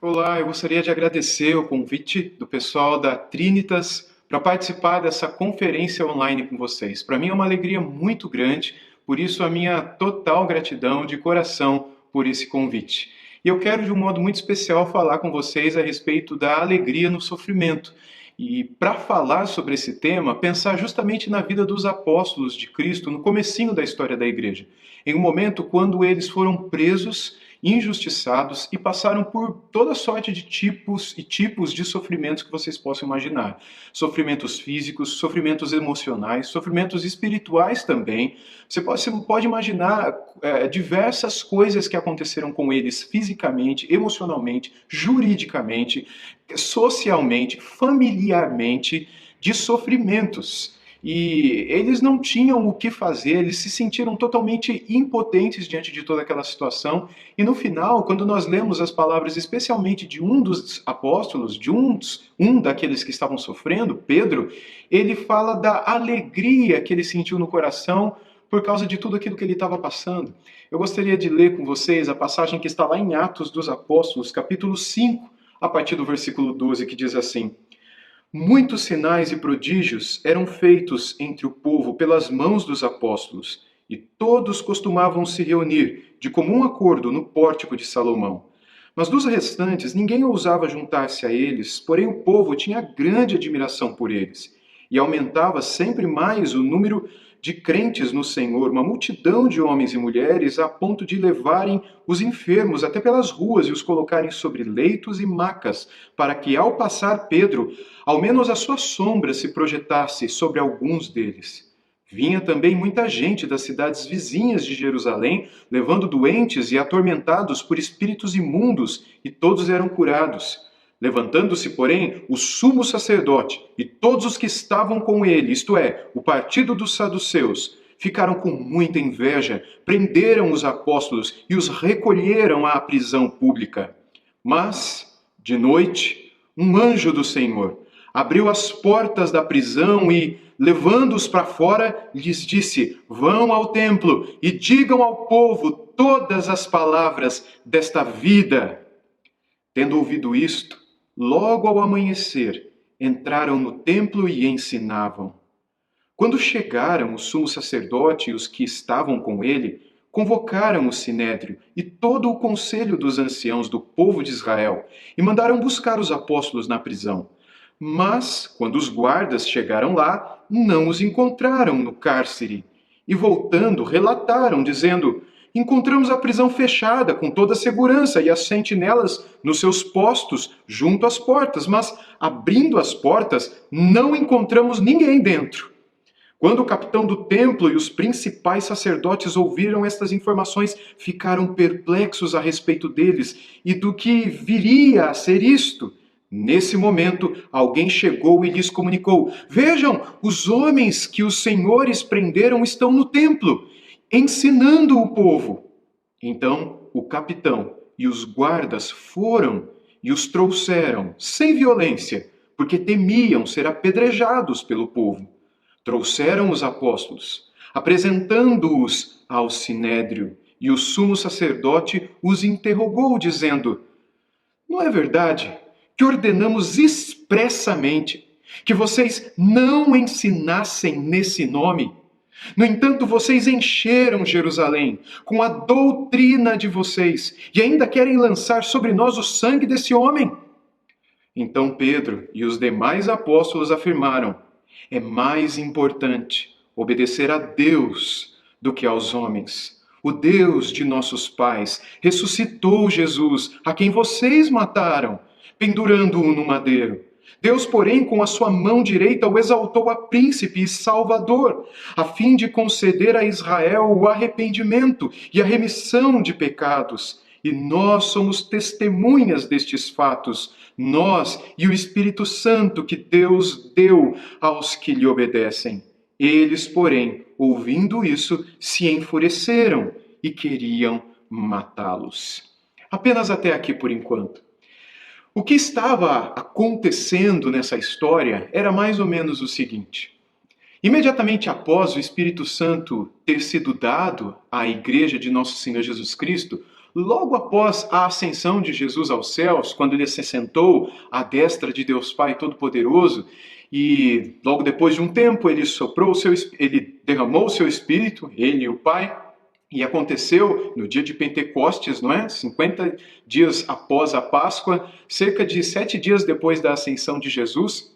Olá, eu gostaria de agradecer o convite do pessoal da Trinitas para participar dessa conferência online com vocês. Para mim é uma alegria muito grande, por isso a minha total gratidão de coração por esse convite. E eu quero, de um modo muito especial, falar com vocês a respeito da alegria no sofrimento. E para falar sobre esse tema, pensar justamente na vida dos apóstolos de Cristo no comecinho da história da igreja, em um momento quando eles foram presos, injustiçados e passaram por toda sorte de tipos de sofrimentos que vocês possam imaginar. Sofrimentos físicos, sofrimentos emocionais, sofrimentos espirituais também. Você pode imaginar diversas coisas que aconteceram com eles fisicamente, emocionalmente, juridicamente, socialmente, familiarmente, de sofrimentos. E eles não tinham o que fazer, eles se sentiram totalmente impotentes diante de toda aquela situação. E no final, quando nós lemos as palavras, especialmente de um dos apóstolos, um daqueles que estavam sofrendo, Pedro, ele fala da alegria que ele sentiu no coração por causa de tudo aquilo que ele estava passando. Eu gostaria de ler com vocês a passagem que está lá em Atos dos Apóstolos, capítulo 5, a partir do versículo 12, que diz assim: Muitos sinais e prodígios eram feitos entre o povo pelas mãos dos apóstolos, e todos costumavam se reunir de comum acordo no pórtico de Salomão. Mas dos restantes ninguém ousava juntar-se a eles, porém o povo tinha grande admiração por eles, e aumentava sempre mais o número de crentes no Senhor, uma multidão de homens e mulheres, a ponto de levarem os enfermos até pelas ruas e os colocarem sobre leitos e macas, para que, ao passar Pedro, ao menos a sua sombra se projetasse sobre alguns deles. Vinha também muita gente das cidades vizinhas de Jerusalém, levando doentes e atormentados por espíritos imundos, e todos eram curados. Levantando-se, porém, o sumo sacerdote e todos os que estavam com ele, isto é, o partido dos saduceus, ficaram com muita inveja, prenderam os apóstolos e os recolheram à prisão pública. Mas, de noite, um anjo do Senhor abriu as portas da prisão e, levando-os para fora, lhes disse: Vão ao templo e digam ao povo todas as palavras desta vida. Tendo ouvido isto, logo ao amanhecer, entraram no templo e ensinavam. Quando chegaram o sumo sacerdote e os que estavam com ele, convocaram o sinédrio e todo o conselho dos anciãos do povo de Israel e mandaram buscar os apóstolos na prisão. Mas, quando os guardas chegaram lá, não os encontraram no cárcere. E voltando, relataram, dizendo: Encontramos a prisão fechada, com toda a segurança, e as sentinelas nos seus postos, junto às portas, mas, abrindo as portas, não encontramos ninguém dentro. Quando o capitão do templo e os principais sacerdotes ouviram estas informações, ficaram perplexos a respeito deles e do que viria a ser isto. Nesse momento, alguém chegou e lhes comunicou: Vejam, os homens que os senhores prenderam estão no templo, ensinando o povo. Então, o capitão e os guardas foram e os trouxeram, sem violência, porque temiam ser apedrejados pelo povo. Trouxeram os apóstolos, apresentando-os ao sinédrio, e o sumo sacerdote os interrogou, dizendo: Não é verdade que ordenamos expressamente que vocês não ensinassem nesse nome? No entanto, vocês encheram Jerusalém com a doutrina de vocês e ainda querem lançar sobre nós o sangue desse homem. Então Pedro e os demais apóstolos afirmaram: é mais importante obedecer a Deus do que aos homens. O Deus de nossos pais ressuscitou Jesus, a quem vocês mataram, pendurando-o no madeiro. Deus, porém, com a sua mão direita o exaltou a príncipe e salvador, a fim de conceder a Israel o arrependimento e a remissão de pecados. E nós somos testemunhas destes fatos, nós e o Espírito Santo que Deus deu aos que lhe obedecem. Eles, porém, ouvindo isso, se enfureceram e queriam matá-los. Apenas até aqui por enquanto. O que estava acontecendo nessa história era mais ou menos o seguinte. Imediatamente após o Espírito Santo ter sido dado à Igreja de Nosso Senhor Jesus Cristo, logo após a ascensão de Jesus aos céus, quando ele se sentou à destra de Deus Pai Todo-Poderoso, e logo depois de um tempo ele derramou o seu Espírito, ele e o Pai, e aconteceu no dia de Pentecostes, não é? 50 dias após a Páscoa, cerca de 7 dias depois da ascensão de Jesus,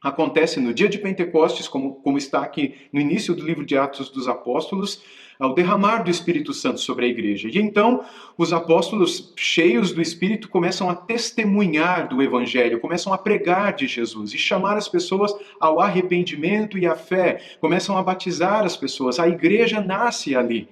acontece no dia de Pentecostes, como está aqui no início do livro de Atos dos Apóstolos, ao derramar do Espírito Santo sobre a igreja. E então os apóstolos, cheios do Espírito, começam a testemunhar do Evangelho, começam a pregar de Jesus e chamar as pessoas ao arrependimento e à fé, começam a batizar as pessoas. A igreja nasce ali.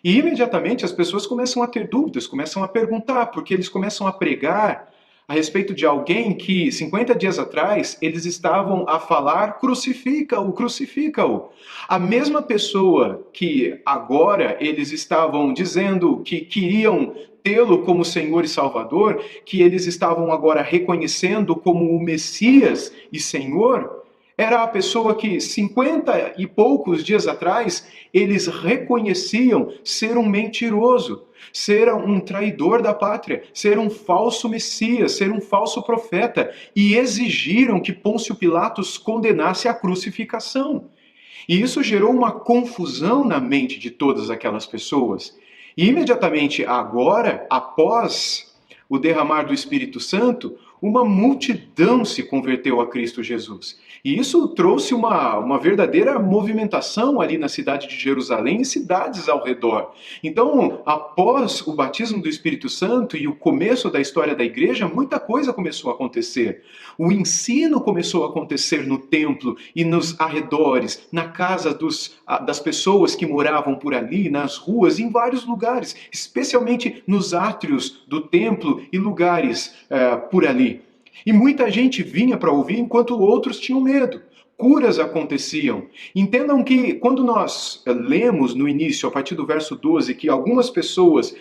E imediatamente as pessoas começam a ter dúvidas, começam a perguntar, porque eles começam a pregar a respeito de alguém que 50 dias atrás eles estavam a falar: crucifica-o, crucifica-o. A mesma pessoa que agora eles estavam dizendo que queriam tê-lo como Senhor e Salvador, que eles estavam agora reconhecendo como o Messias e Senhor, era a pessoa que 50 e poucos dias atrás eles reconheciam ser um mentiroso, ser um traidor da pátria, ser um falso Messias, ser um falso profeta, e exigiram que Pôncio Pilatos condenasse a crucificação. E isso gerou uma confusão na mente de todas aquelas pessoas. E imediatamente agora, após o derramar do Espírito Santo, uma multidão se converteu a Cristo Jesus. E isso trouxe uma verdadeira movimentação ali na cidade de Jerusalém e cidades ao redor. Então, após o batismo do Espírito Santo e o começo da história da igreja, muita coisa começou a acontecer. O ensino começou a acontecer no templo e nos arredores, na casa das pessoas que moravam por ali, nas ruas, em vários lugares, especialmente nos átrios do templo e lugares por ali. E muita gente vinha para ouvir enquanto outros tinham medo. Curas aconteciam. Entendam que quando nós lemos no início, a partir do verso 12, que algumas pessoas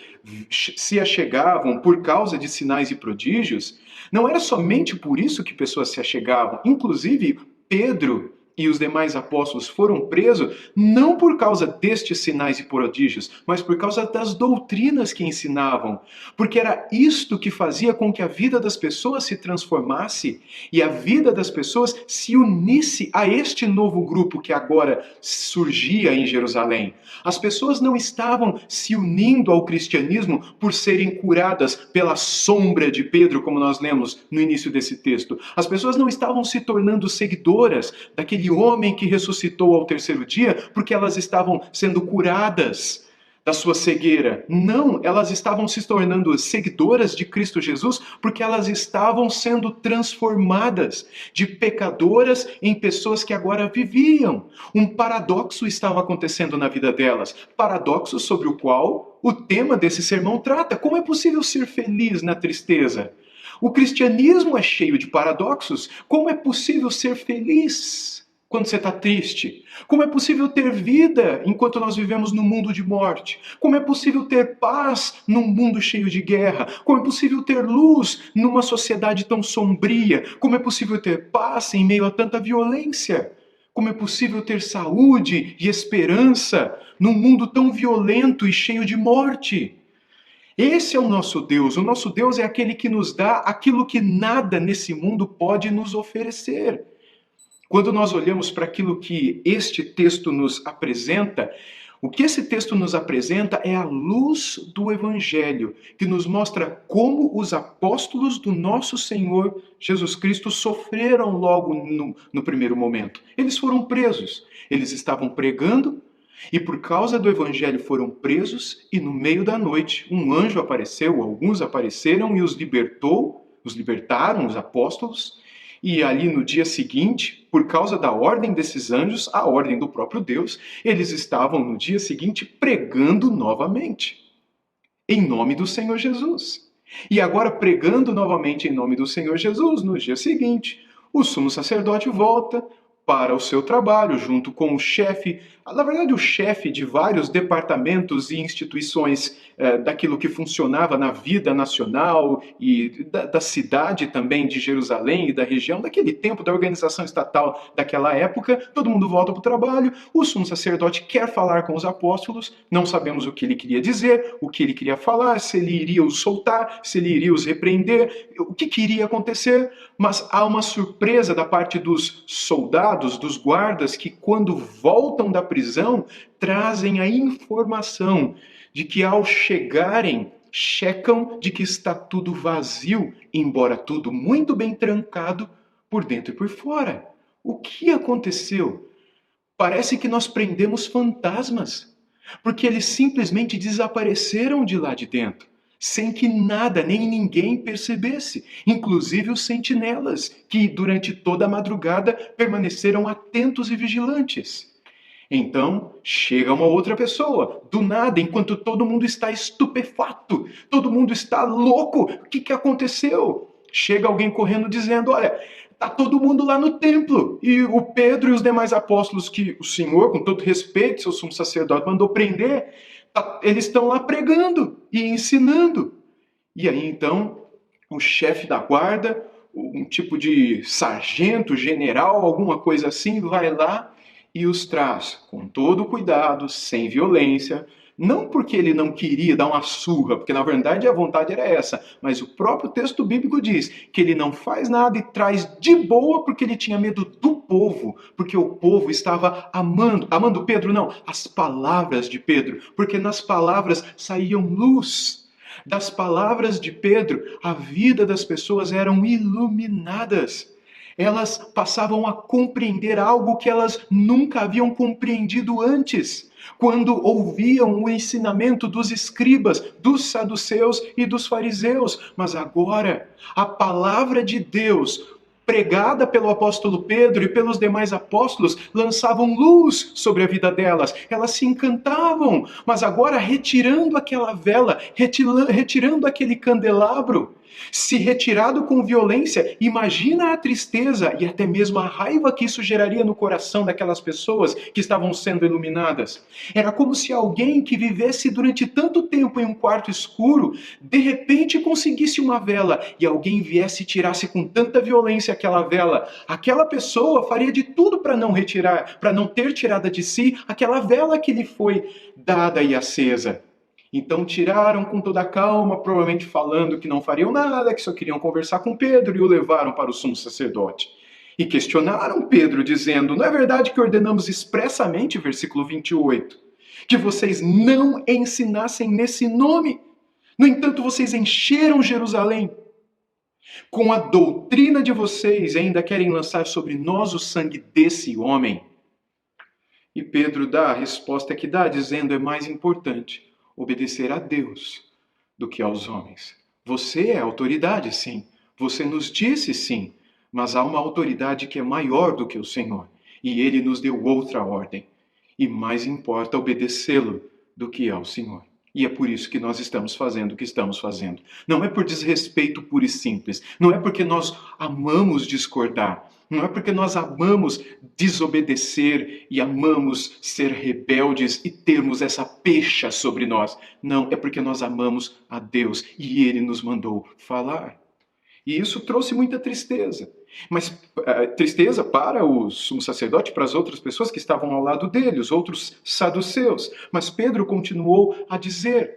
se achegavam por causa de sinais e prodígios, não era somente por isso que pessoas se achegavam. Inclusive, Pedro e os demais apóstolos foram presos não por causa destes sinais e prodígios, mas por causa das doutrinas que ensinavam. Porque era isto que fazia com que a vida das pessoas se transformasse e a vida das pessoas se unisse a este novo grupo que agora surgia em Jerusalém. As pessoas não estavam se unindo ao cristianismo por serem curadas pela sombra de Pedro, como nós lemos no início desse texto. As pessoas não estavam se tornando seguidoras daquele homem que ressuscitou ao terceiro dia porque elas estavam sendo curadas da sua cegueira. Não, elas estavam se tornando seguidoras de Cristo Jesus porque elas estavam sendo transformadas de pecadoras em pessoas que agora viviam. Um paradoxo estava acontecendo na vida delas, paradoxo sobre o qual o tema desse sermão trata. Como é possível ser feliz na tristeza? O cristianismo é cheio de paradoxos. Como é possível ser feliz quando você está triste? Como é possível ter vida enquanto nós vivemos num mundo de morte? Como é possível ter paz num mundo cheio de guerra? Como é possível ter luz numa sociedade tão sombria? Como é possível ter paz em meio a tanta violência? Como é possível ter saúde e esperança num mundo tão violento e cheio de morte? Esse é o nosso Deus. O nosso Deus é aquele que nos dá aquilo que nada nesse mundo pode nos oferecer. Quando nós olhamos para aquilo que este texto nos apresenta, o que esse texto nos apresenta é a luz do Evangelho, que nos mostra como os apóstolos do nosso Senhor Jesus Cristo sofreram logo no primeiro momento. Eles foram presos, eles estavam pregando e por causa do Evangelho foram presos e no meio da noite um anjo apareceu, alguns apareceram e os libertaram, os apóstolos. E ali no dia seguinte, por causa da ordem desses anjos, a ordem do próprio Deus, eles estavam no dia seguinte pregando novamente, em nome do Senhor Jesus. E agora pregando novamente em nome do Senhor Jesus, no dia seguinte, o sumo sacerdote volta para o seu trabalho, junto com o chefe na verdade, o chefe de vários departamentos e instituições daquilo que funcionava na vida nacional e da cidade também de Jerusalém e da região, daquele tempo, da organização estatal daquela época. Todo mundo volta para o trabalho, o sumo sacerdote quer falar com os apóstolos, não sabemos o que ele queria dizer, o que ele queria falar, se ele iria os soltar, se ele iria os repreender, o que iria acontecer, mas há uma surpresa da parte dos soldados, dos guardas, que quando voltam da prisão, trazem a informação de que ao chegarem, checam de que está tudo vazio, embora tudo muito bem trancado por dentro e por fora. O que aconteceu? Parece que nós prendemos fantasmas, porque eles simplesmente desapareceram de lá de dentro, sem que nada nem ninguém percebesse, inclusive os sentinelas, que durante toda a madrugada permaneceram atentos e vigilantes. Então, chega uma outra pessoa, do nada, enquanto todo mundo está estupefato, todo mundo está louco. O que aconteceu? Chega alguém correndo dizendo, olha, está todo mundo lá no templo. E o Pedro e os demais apóstolos que o Senhor, com todo respeito, seu sumo sacerdote, mandou prender, eles estão lá pregando e ensinando. E aí, então, o chefe da guarda, um tipo de sargento, general, alguma coisa assim, vai lá e os traz com todo cuidado, sem violência, não porque ele não queria dar uma surra, porque na verdade a vontade era essa, mas o próprio texto bíblico diz que ele não faz nada e traz de boa porque ele tinha medo do povo, porque o povo estava amando Pedro não, as palavras de Pedro, porque nas palavras saíam luz. Das palavras de Pedro, a vida das pessoas eram iluminadas. Elas passavam a compreender algo que elas nunca haviam compreendido antes, quando ouviam o ensinamento dos escribas, dos saduceus e dos fariseus. Mas agora, a palavra de Deus, pregada pelo apóstolo Pedro e pelos demais apóstolos, lançavam luz sobre a vida delas. Elas se encantavam, mas agora retirando aquela vela, retirando aquele candelabro, se retirado com violência, imagina a tristeza e até mesmo a raiva que isso geraria no coração daquelas pessoas que estavam sendo iluminadas. Era como se alguém que vivesse durante tanto tempo em um quarto escuro, de repente conseguisse uma vela e alguém viesse e tirasse com tanta violência aquela vela. Aquela pessoa faria de tudo para não retirar, para não ter tirada de si aquela vela que lhe foi dada e acesa. Então tiraram com toda a calma, provavelmente falando que não fariam nada, que só queriam conversar com Pedro, e o levaram para o sumo sacerdote. E questionaram Pedro, dizendo, não é verdade que ordenamos expressamente, versículo 28, que vocês não ensinassem nesse nome? No entanto, vocês encheram Jerusalém com a doutrina de vocês e ainda querem lançar sobre nós o sangue desse homem. E Pedro dá a resposta que dá, dizendo, é mais importante obedecer a Deus do que aos homens. Você é autoridade, sim. Você nos disse, sim. Mas há uma autoridade que é maior do que o Senhor. E Ele nos deu outra ordem. E mais importa obedecê-lo do que ao Senhor. E é por isso que nós estamos fazendo o que estamos fazendo. Não é por desrespeito puro e simples. Não é porque nós amamos discordar. Não é porque nós amamos desobedecer e amamos ser rebeldes e termos essa pecha sobre nós. Não, é porque nós amamos a Deus e Ele nos mandou falar. E isso trouxe muita tristeza. Mas tristeza para o sumo sacerdote, para as outras pessoas que estavam ao lado dele, os outros saduceus. Mas Pedro continuou a dizer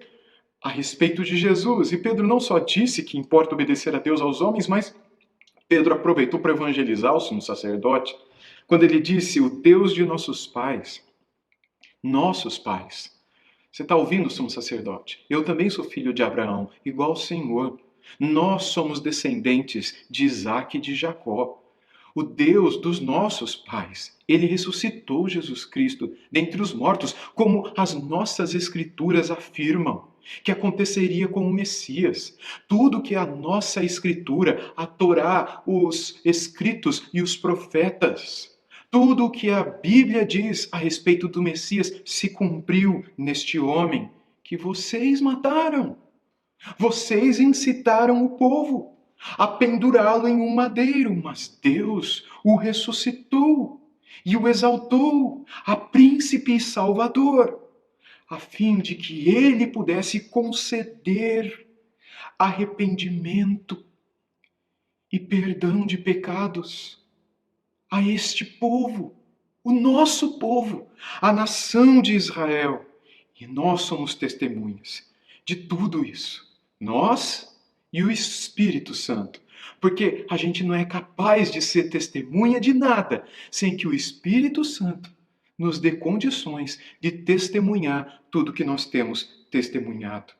a respeito de Jesus. E Pedro não só disse que importa obedecer a Deus aos homens, mas Pedro aproveitou para evangelizar o sumo sacerdote, quando ele disse, o Deus de nossos pais. Você está ouvindo, sumo sacerdote? Eu também sou filho de Abraão, igual ao Senhor. Nós somos descendentes de Isaque e de Jacó. O Deus dos nossos pais, Ele ressuscitou Jesus Cristo dentre os mortos, como as nossas escrituras afirmam que aconteceria com o Messias. Tudo que a nossa escritura, a Torá, os escritos e os profetas, tudo o que a Bíblia diz a respeito do Messias se cumpriu neste homem que vocês mataram. Vocês incitaram o povo a pendurá-lo em um madeiro, mas Deus o ressuscitou. e o exaltou a príncipe e salvador, a fim de que ele pudesse conceder arrependimento e perdão de pecados a este povo, o nosso povo, a nação de Israel. E nós somos testemunhas de tudo isso. Nós e o Espírito Santo. Porque a gente não é capaz de ser testemunha de nada sem que o Espírito Santo nos dê condições de testemunhar tudo que nós temos testemunhado.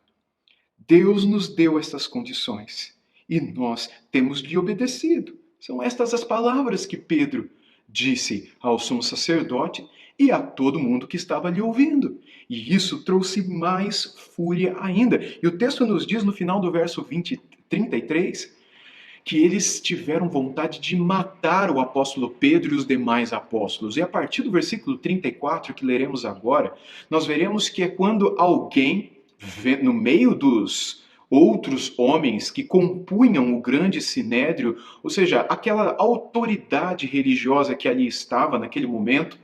Deus nos deu essas condições e nós temos lhe obedecido. São estas as palavras que Pedro disse ao sumo sacerdote e a todo mundo que estava lhe ouvindo. E isso trouxe mais fúria ainda. E o texto nos diz no final do verso 33 que eles tiveram vontade de matar o apóstolo Pedro e os demais apóstolos. E a partir do versículo 34, que leremos agora, nós veremos que é quando alguém, no meio dos outros homens que compunham o grande sinédrio, ou seja, aquela autoridade religiosa que ali estava naquele momento,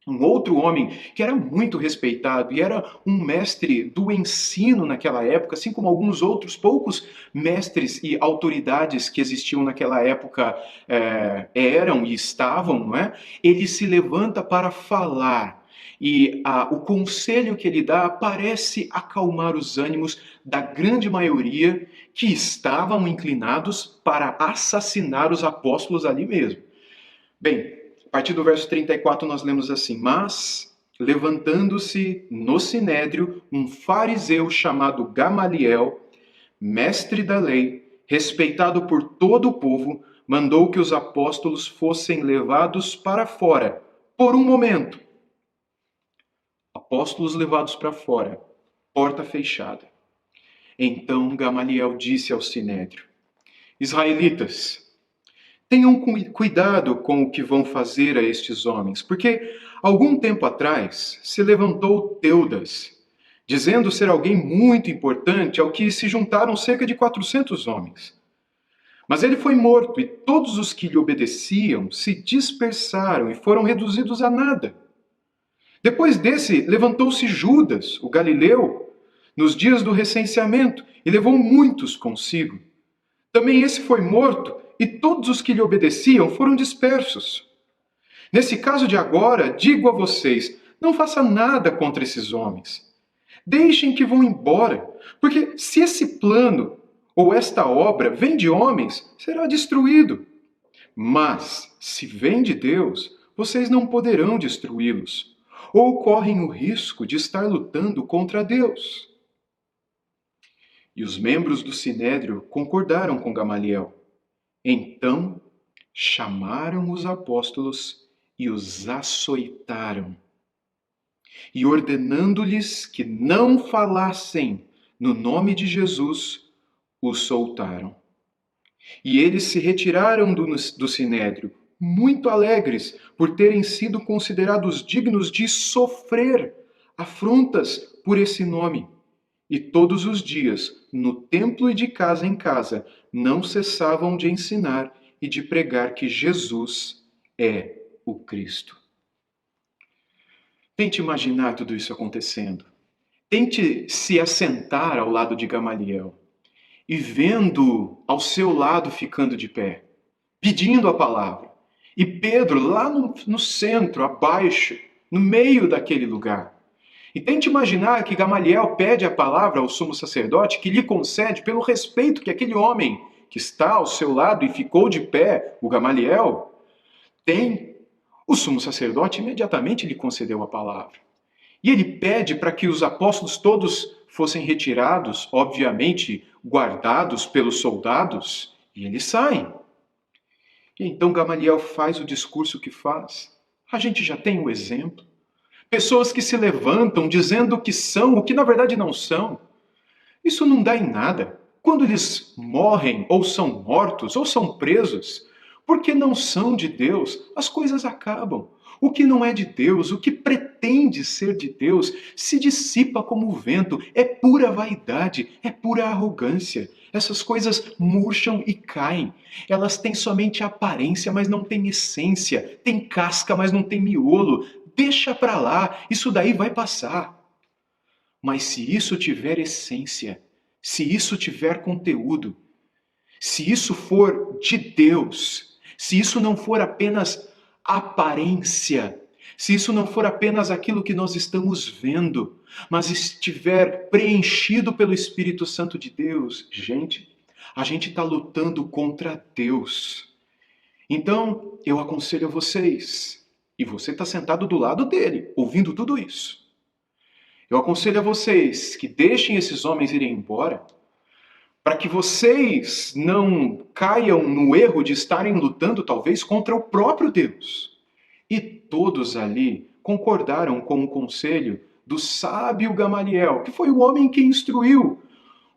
um outro homem que era muito respeitado e era um mestre do ensino naquela época, assim como alguns outros poucos mestres e autoridades que existiam naquela época eram e estavam, não é? Ele se levanta para falar. E o conselho que ele dá parece acalmar os ânimos da grande maioria que estavam inclinados para assassinar os apóstolos ali mesmo. Bem, a partir do verso 34 nós lemos assim: Mas, levantando-se no sinédrio, um fariseu chamado Gamaliel, mestre da lei, respeitado por todo o povo, mandou que os apóstolos fossem levados para fora, por um momento. Apóstolos levados para fora, porta fechada. Então Gamaliel disse ao sinédrio: Israelitas, tenham cuidado com o que vão fazer a estes homens, porque algum tempo atrás se levantou Teudas, dizendo ser alguém muito importante, ao que se juntaram cerca de 400 homens. Mas ele foi morto, e todos os que lhe obedeciam se dispersaram e foram reduzidos a nada. Depois desse, levantou-se Judas, o galileu, nos dias do recenseamento, e levou muitos consigo. Também esse foi morto, e todos os que lhe obedeciam foram dispersos. Nesse caso de agora, digo a vocês, não faça nada contra esses homens. Deixem que vão embora, porque se esse plano ou esta obra vem de homens, será destruído. Mas, se vem de Deus, vocês não poderão destruí-los, ou correm o risco de estar lutando contra Deus. E os membros do Sinédrio concordaram com Gamaliel. Então chamaram os apóstolos e os açoitaram. E ordenando-lhes que não falassem no nome de Jesus, os soltaram. E eles se retiraram do sinédrio, muito alegres por terem sido considerados dignos de sofrer afrontas por esse nome. E todos os dias, no templo e de casa em casa, não cessavam de ensinar e de pregar que Jesus é o Cristo. Tente imaginar tudo isso acontecendo. Tente se assentar ao lado de Gamaliel e vendo ao seu lado ficando de pé, pedindo a palavra. E Pedro lá no centro, abaixo, no meio daquele lugar. E tente imaginar que Gamaliel pede a palavra ao sumo sacerdote, que lhe concede pelo respeito que aquele homem que está ao seu lado e ficou de pé, o Gamaliel, tem. O sumo sacerdote imediatamente lhe concedeu a palavra. E ele pede para que os apóstolos todos fossem retirados, obviamente guardados pelos soldados, e eles saem. E então Gamaliel faz o discurso que faz. A gente já tem o exemplo. Pessoas que se levantam dizendo que são o que na verdade não são. Isso não dá em nada. Quando eles morrem, ou são mortos, ou são presos, porque não são de Deus, as coisas acabam. O que não é de Deus, o que pretende ser de Deus, se dissipa como o vento. É pura vaidade, é pura arrogância. Essas coisas murcham e caem. Elas têm somente aparência, mas não têm essência. Tem casca, mas não tem miolo. Deixa pra lá, isso daí vai passar. Mas se isso tiver essência, se isso tiver conteúdo, se isso for de Deus, se isso não for apenas aparência, se isso não for apenas aquilo que nós estamos vendo, mas estiver preenchido pelo Espírito Santo de Deus, gente, a gente está lutando contra Deus. Então, eu aconselho a vocês, e você está sentado do lado dele, ouvindo tudo isso. Eu aconselho a vocês que deixem esses homens irem embora, para que vocês não caiam no erro de estarem lutando talvez contra o próprio Deus. E todos ali concordaram com o conselho do sábio Gamaliel, que foi o homem que instruiu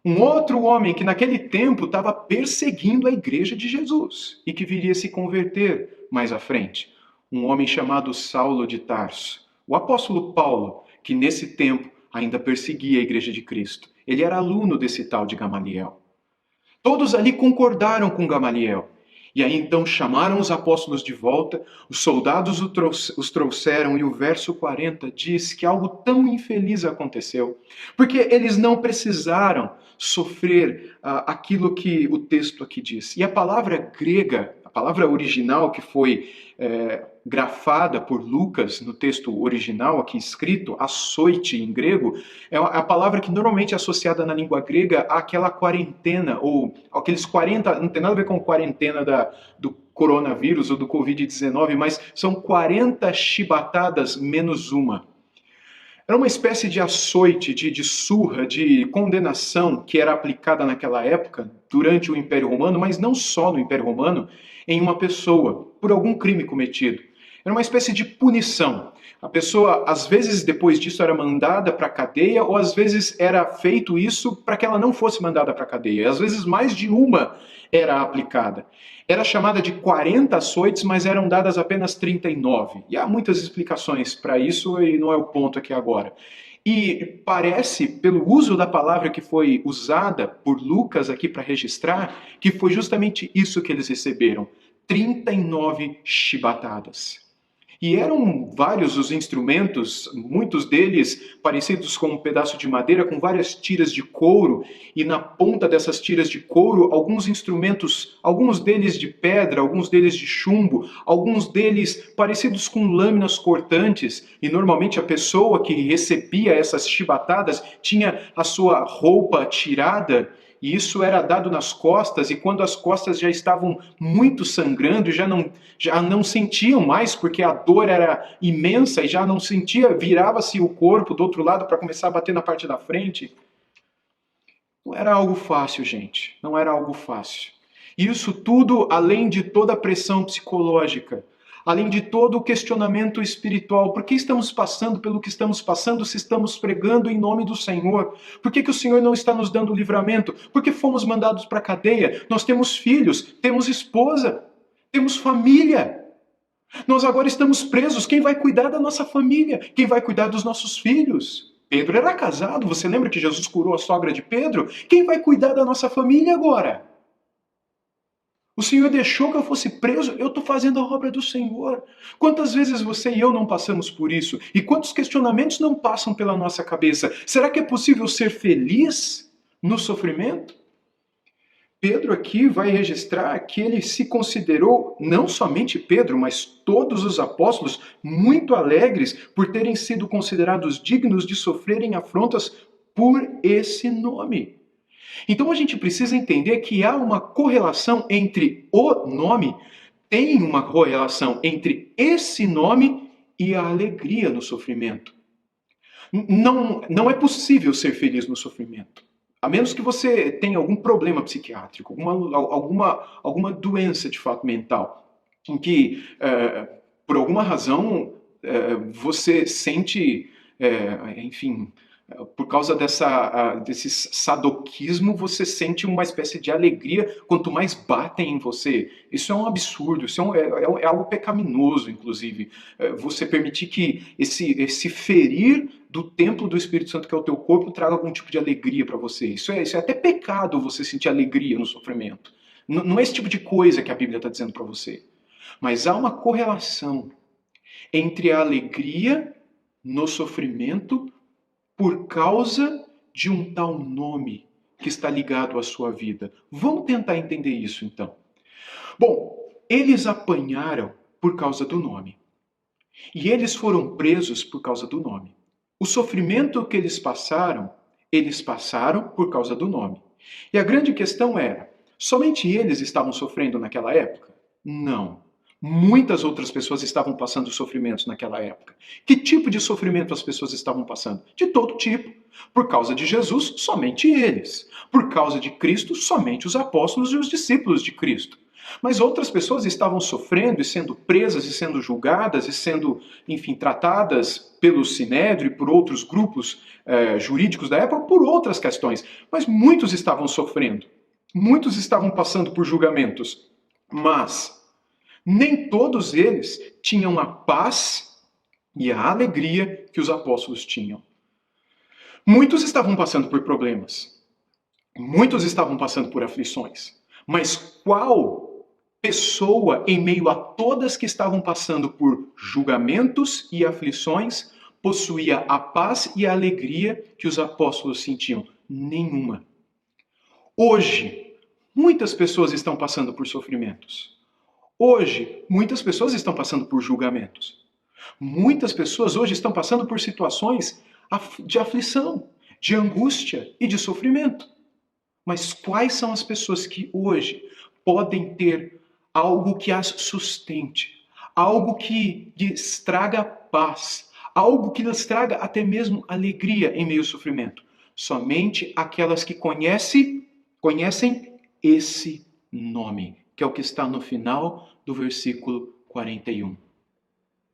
um outro homem que naquele tempo estava perseguindo a igreja de Jesus e que viria se converter mais à frente. Um homem chamado Saulo de Tarso. O apóstolo Paulo, que nesse tempo ainda perseguia a igreja de Cristo. Ele era aluno desse tal de Gamaliel. Todos ali concordaram com Gamaliel. E aí então chamaram os apóstolos de volta, os soldados os trouxeram, e o verso 40 diz que algo tão infeliz aconteceu, porque eles não precisaram sofrer aquilo que o texto aqui diz. E a palavra grega, a palavra original que foi grafada por Lucas no texto original aqui escrito, açoite em grego, é a palavra que normalmente é associada na língua grega àquela quarentena, ou aqueles 40, não tem nada a ver com quarentena do coronavírus ou do Covid-19, mas são 40 chibatadas menos uma. Era uma espécie de açoite, de surra, de condenação que era aplicada naquela época, durante o Império Romano, mas não só no Império Romano, em uma pessoa, por algum crime cometido. Era uma espécie de punição. A pessoa, às vezes, depois disso, era mandada para a cadeia, ou às vezes era feito isso para que ela não fosse mandada para a cadeia. Às vezes, mais de uma era aplicada. Era chamada de 40 açoites, mas eram dadas apenas 39. E há muitas explicações para isso, e não é o ponto aqui agora. E parece, pelo uso da palavra que foi usada por Lucas aqui para registrar, que foi justamente isso que eles receberam. 39 chibatadas. E eram vários os instrumentos, muitos deles parecidos com um pedaço de madeira, com várias tiras de couro, e na ponta dessas tiras de couro, alguns instrumentos, alguns deles de pedra, alguns deles de chumbo, alguns deles parecidos com lâminas cortantes, e normalmente a pessoa que recebia essas chibatadas tinha a sua roupa tirada, e isso era dado nas costas, e quando as costas já estavam muito sangrando, e já não sentiam mais, porque a dor era imensa, e já não sentia, virava-se o corpo do outro lado para começar a bater na parte da frente. Não era algo fácil, gente, não era algo fácil. E isso tudo além de toda a pressão psicológica, além de todo o questionamento espiritual. Por que estamos passando pelo que estamos passando se estamos pregando em nome do Senhor? Por que o Senhor não está nos dando livramento? Porque fomos mandados para a cadeia, nós temos filhos, temos esposa, temos família. Nós agora estamos presos, quem vai cuidar da nossa família? Quem vai cuidar dos nossos filhos? Pedro era casado, você lembra que Jesus curou a sogra de Pedro? Quem vai cuidar da nossa família agora? O Senhor deixou que eu fosse preso, eu estou fazendo a obra do Senhor. Quantas vezes você e eu não passamos por isso? E quantos questionamentos não passam pela nossa cabeça? Será que é possível ser feliz no sofrimento? Pedro aqui vai registrar que ele se considerou, não somente Pedro, mas todos os apóstolos, muito alegres por terem sido considerados dignos de sofrerem afrontas por esse nome. Então a gente precisa entender que há uma correlação entre o nome, tem uma correlação entre esse nome e a alegria no sofrimento. Não é possível ser feliz no sofrimento. A menos que você tenha algum problema psiquiátrico, alguma doença de fato mental, em que, por alguma razão, você sente, enfim, Por causa desse sadoquismo, você sente uma espécie de alegria quanto mais batem em você. Isso é um absurdo, isso é algo pecaminoso, inclusive. Você permitir que esse ferir do templo do Espírito Santo, que é o teu corpo, traga algum tipo de alegria para você. Isso é até pecado, você sentir alegria no sofrimento. Não é esse tipo de coisa que a Bíblia está dizendo para você. Mas há uma correlação entre a alegria no sofrimento por causa de um tal nome que está ligado à sua vida. Vamos tentar entender isso, então. Bom, eles apanharam por causa do nome. E eles foram presos por causa do nome. O sofrimento que eles passaram por causa do nome. E a grande questão era, somente eles estavam sofrendo naquela época? Não. Muitas outras pessoas estavam passando sofrimentos naquela época. Que tipo de sofrimento as pessoas estavam passando? De todo tipo. Por causa de Jesus, somente eles. Por causa de Cristo, somente os apóstolos e os discípulos de Cristo. Mas outras pessoas estavam sofrendo e sendo presas e sendo julgadas e sendo, enfim, tratadas pelo Sinédrio e por outros grupos jurídicos da época por outras questões. Mas muitos estavam sofrendo. Muitos estavam passando por julgamentos. Mas nem todos eles tinham a paz e a alegria que os apóstolos tinham. Muitos estavam passando por problemas. Muitos estavam passando por aflições. Mas qual pessoa, em meio a todas que estavam passando por julgamentos e aflições, possuía a paz e a alegria que os apóstolos sentiam? Nenhuma. Hoje, muitas pessoas estão passando por sofrimentos. Hoje, muitas pessoas estão passando por julgamentos. Muitas pessoas hoje estão passando por situações de aflição, de angústia e de sofrimento. Mas quais são as pessoas que hoje podem ter algo que as sustente, algo que lhes traga paz, algo que lhes traga até mesmo alegria em meio ao sofrimento? Somente aquelas que conhecem esse nome, que é o que está no final do versículo 41.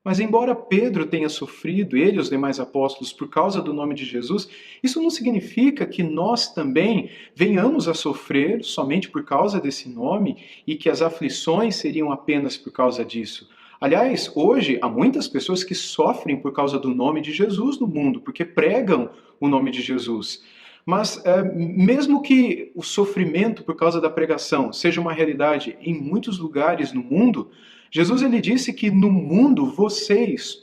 Mas embora Pedro tenha sofrido, ele e os demais apóstolos, por causa do nome de Jesus, isso não significa que nós também venhamos a sofrer somente por causa desse nome e que as aflições seriam apenas por causa disso. Aliás, hoje há muitas pessoas que sofrem por causa do nome de Jesus no mundo, porque pregam o nome de Jesus. Mas mesmo que o sofrimento por causa da pregação seja uma realidade em muitos lugares no mundo, Jesus ele disse que no mundo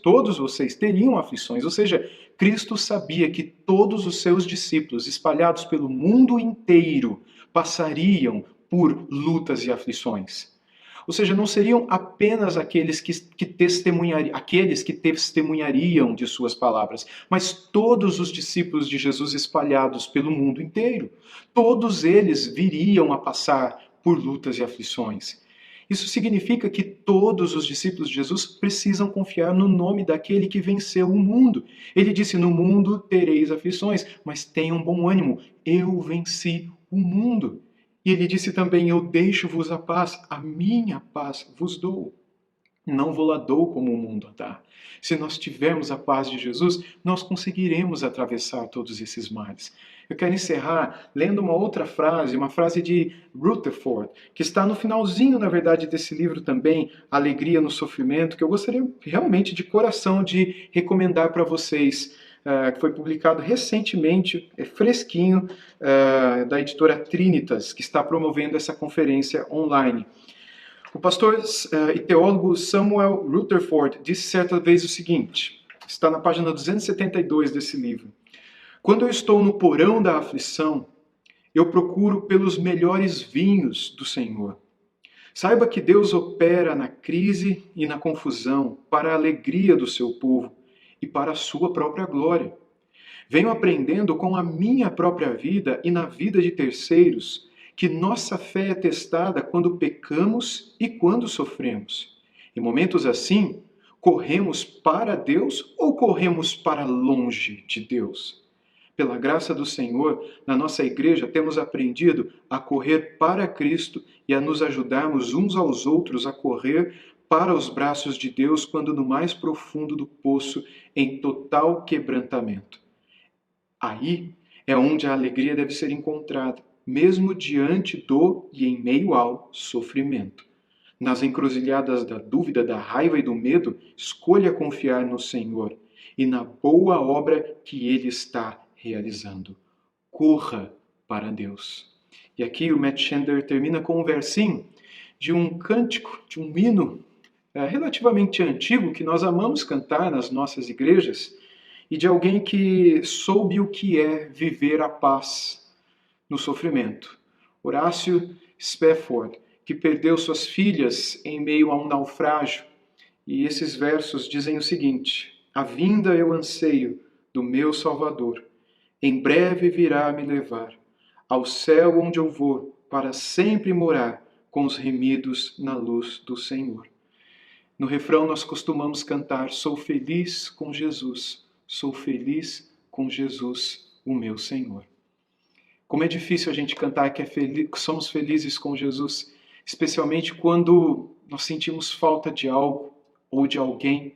todos vocês teriam aflições, ou seja, Cristo sabia que todos os seus discípulos espalhados pelo mundo inteiro passariam por lutas e aflições. Ou seja, não seriam apenas aqueles que testemunhariam de suas palavras, mas todos os discípulos de Jesus espalhados pelo mundo inteiro. Todos eles viriam a passar por lutas e aflições. Isso significa que todos os discípulos de Jesus precisam confiar no nome daquele que venceu o mundo. Ele disse, no mundo tereis aflições, mas tenham bom ânimo, eu venci o mundo. E ele disse também, eu deixo-vos a paz, a minha paz vos dou. Não vou lá dou como o mundo dá. Se nós tivermos a paz de Jesus, nós conseguiremos atravessar todos esses males. Eu quero encerrar lendo uma outra frase, uma frase de Rutherford, que está no finalzinho, na verdade, desse livro também, Alegria no Sofrimento, que eu gostaria realmente de coração de recomendar para vocês, que foi publicado recentemente, fresquinho, da editora Trinitas, que está promovendo essa conferência online. O pastor e teólogo Samuel Rutherford disse certa vez o seguinte, está na página 272 desse livro. Quando eu estou no porão da aflição, eu procuro pelos melhores vinhos do Senhor. Saiba que Deus opera na crise e na confusão para a alegria do seu povo e para a sua própria glória. Venho aprendendo com a minha própria vida e na vida de terceiros que nossa fé é testada quando pecamos e quando sofremos. Em momentos assim, corremos para Deus ou corremos para longe de Deus? Pela graça do Senhor, na nossa igreja temos aprendido a correr para Cristo e a nos ajudarmos uns aos outros a correr para os braços de Deus quando no mais profundo do poço, em total quebrantamento. Aí é onde a alegria deve ser encontrada, mesmo diante do e em meio ao sofrimento. Nas encruzilhadas da dúvida, da raiva e do medo, escolha confiar no Senhor e na boa obra que Ele está realizando. Corra para Deus. E aqui o Matt Chandler termina com um versinho de um cântico, de um hino relativamente antigo que nós amamos cantar nas nossas igrejas e de alguém que soube o que é viver a paz no sofrimento. Horácio Spafford, que perdeu suas filhas em meio a um naufrágio. E esses versos dizem o seguinte: a vinda eu anseio do meu Salvador. Em breve virá me levar ao céu onde eu vou para sempre morar com os remidos na luz do Senhor. No refrão nós costumamos cantar: sou feliz com Jesus, sou feliz com Jesus, o meu Senhor. Como é difícil a gente cantar que somos felizes com Jesus, especialmente quando nós sentimos falta de algo ou de alguém,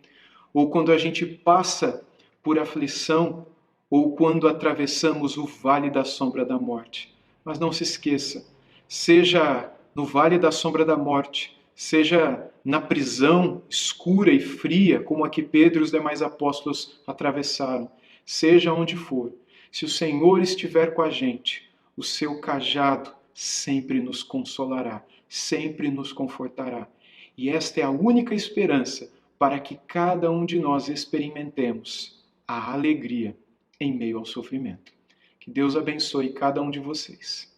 ou quando a gente passa por aflição, ou quando atravessamos o vale da sombra da morte. Mas não se esqueça, seja no vale da sombra da morte, seja na prisão escura e fria, como a que Pedro e os demais apóstolos atravessaram, seja onde for, se o Senhor estiver com a gente, o seu cajado sempre nos consolará, sempre nos confortará. E esta é a única esperança para que cada um de nós experimentemos a alegria em meio ao sofrimento. Que Deus abençoe cada um de vocês.